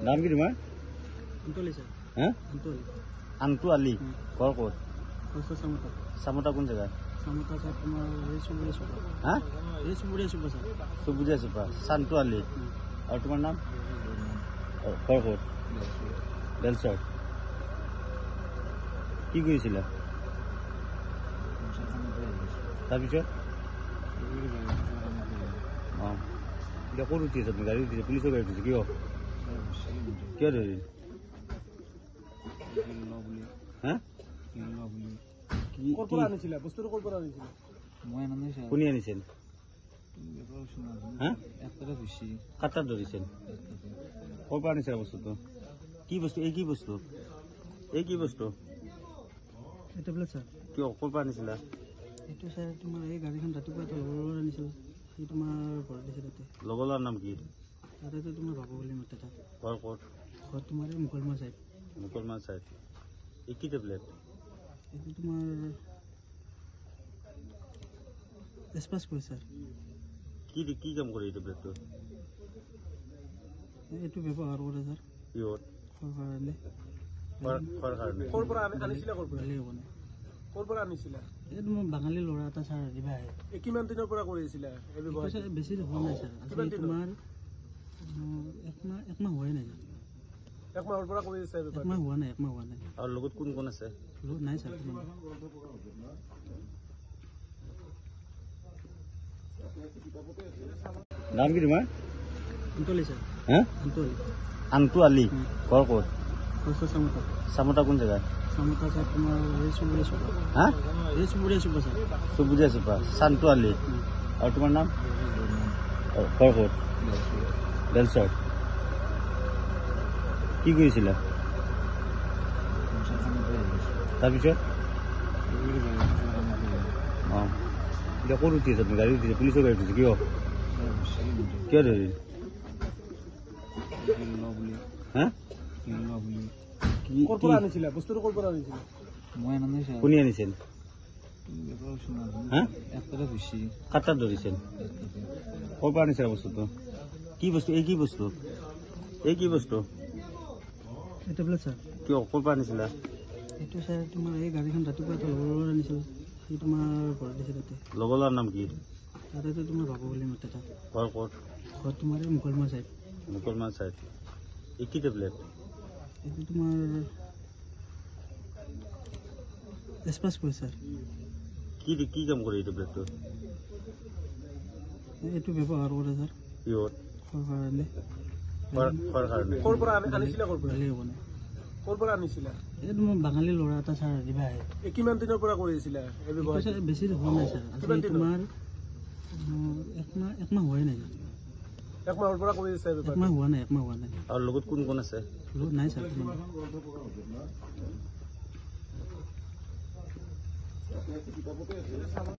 নাম কি তোমাৰ? আন্তলি স্যাৰ। হ্যাঁ আন্তলি। আন্তু আলি ঘৰ ক'ত? কষ্ট সামতা। চামতা কোন জেগা? সামতা স্যার তোমার এই সুবুড়ে সুপা। হ্যাঁ এই সুবুড়ে সুপা স্যার। সুবুজা চুপা চান্তু আলি আৰু তোমাৰ নাম? ঘৰ ক'ত? বেলচৰ। কি কৰিছিলা তাৰপিছত? অঁ এতিয়া ক'ত উঠি আছে? গাড়ী উঠিছে, পুলিচৰ গাড়ী উঠিছে, কিয় কিয় ধৰি? হা কোনে আনিছিল? হা কাটাত ধৰিছিল? ক'ৰ পৰা আনিছিল বস্তুটো? কি বস্তু? এই কি বস্তু? এই কি বস্তু? এটা বলে স্যার। কিয় ক'ৰ পৰা আনিছিলা? এইটো স্যাৰ তোমাৰ এই গাড়ীখন ৰাতিপুৱা লগৰ আনিছিল। সি তোমাৰ ঘৰত দিছে তাতে। লগৰ ল'ৰাৰ নাম কি? তাতে তোমাৰ বাবু বুলি মাতে তাত। ঘৰ ক'ত? ঘৰত তোমাৰ এই মুকলমা চাইড। মুকলমান চাইড। এই কি টেবলেট? এইটো তোমাৰ এছপাছ কৰি স্যাৰ। কি কাম কৰে এই টেবলেটটো? এইটো ব্যৱহাৰ কৰে স্যাৰ। কিহত? খোৱাৰ কাৰণে। খোৱাৰ কাৰণে? ক'ৰ পৰা আনিছিলা? ক'ৰ পৰা? ক'ৰ পৰা আনিছিলা? এইটো মই বাঙালী ল'ৰা এটা স্যাৰ ৰাতিপুৱা আহে। কিমান দিনৰ পৰা কৰিছিলা এই ব্যৱহাৰ? বেছি হোৱা নাই স্যাৰ। আজি তোমাৰ একমাহ হোৱাই নাই। একমাহৰ পৰা কৰি আছে? একমাহ হোৱা নাই। আৰু লগত কোন কোন আছে? লগত নাই স্যাৰ। নাম কি তোমাৰ? আন্তলি স্যাৰ। হ্যাঁ আন্তলি। আন্তু আলি ঘৰ ক'ত? কষ্ট সামতা। চামতা কোন জেগা? সামতা স্যার তোমার এই সুবুড়ে সুপা। হা এই সুবুড়ে সুপা স্যার। সুবুজা চুপা চান্তু আলি আৰু তোমাৰ নাম? ঘৰ ক'ত? বেলচৰ। কি কৰিছিলা তাৰপিছত? অঁ এতিয়া ক'ত উঠি আছে? গাড়ী উঠিছে, পুলিচৰ গাড়ী উঠিছে, কিয় ধৰি? হা ক'ৰ পৰা আনিছিলা বস্তুটো? ক'ৰ পৰা আনিছিলা? মই আনা নাই স্যাৰ। কোনে আনিছিল? হা একটা খুশি। কাটাত ধৰিছিল? ক'ৰ পৰা আনিছিল বস্তুটো? কি বস্তু? এই কি বস্তু? এই কি বস্তু? এটা বলে স্যার। কিয় ক'ৰ পৰা আনিছিলা? এইটো স্যাৰ তোমাৰ এই গাড়ীখন ৰাতিপুৱা লগৰ আনিছিল। সি তোমাৰ ঘৰত দিছে তাতে। লগৰ ল'ৰাৰ নাম কি? তাতে তোমাৰ বাবু বুলি মাতে তাত। ঘৰ ক'ত? ঘৰত তোমাৰ এই মুকলমা চাইড। মুকলমান চাইড। এই কি টেবলেট? এইটো তোমাৰ এছপাছ কৰি স্যাৰ। কি কাম কৰে এই টেবলেটটো? এইটো ব্যৱহাৰ কৰে স্যাৰ। কিহত? খোৱাৰ কাৰণে। খোৱাৰ কাৰণে? ক'ৰ পৰা আনিছিলা? ক'ৰ পৰা? ক'ৰ পৰা আনিছিলা? এইটো মই বাঙালী ল'ৰা এটা স্যাৰ ৰাতিপুৱা আহে। কিমান দিনৰ পৰা কৰিছিলা এই ব্যৱহাৰ? বেছি হোৱা নাই স্যাৰ। আজি তোমাৰ একমাহ হোৱাই নাই। একমাহৰ পৰা কৰি আছে? একমাহ হোৱা নাই। আৰু লগত কোন কোন আছে? লগত নাই স্যাৰ।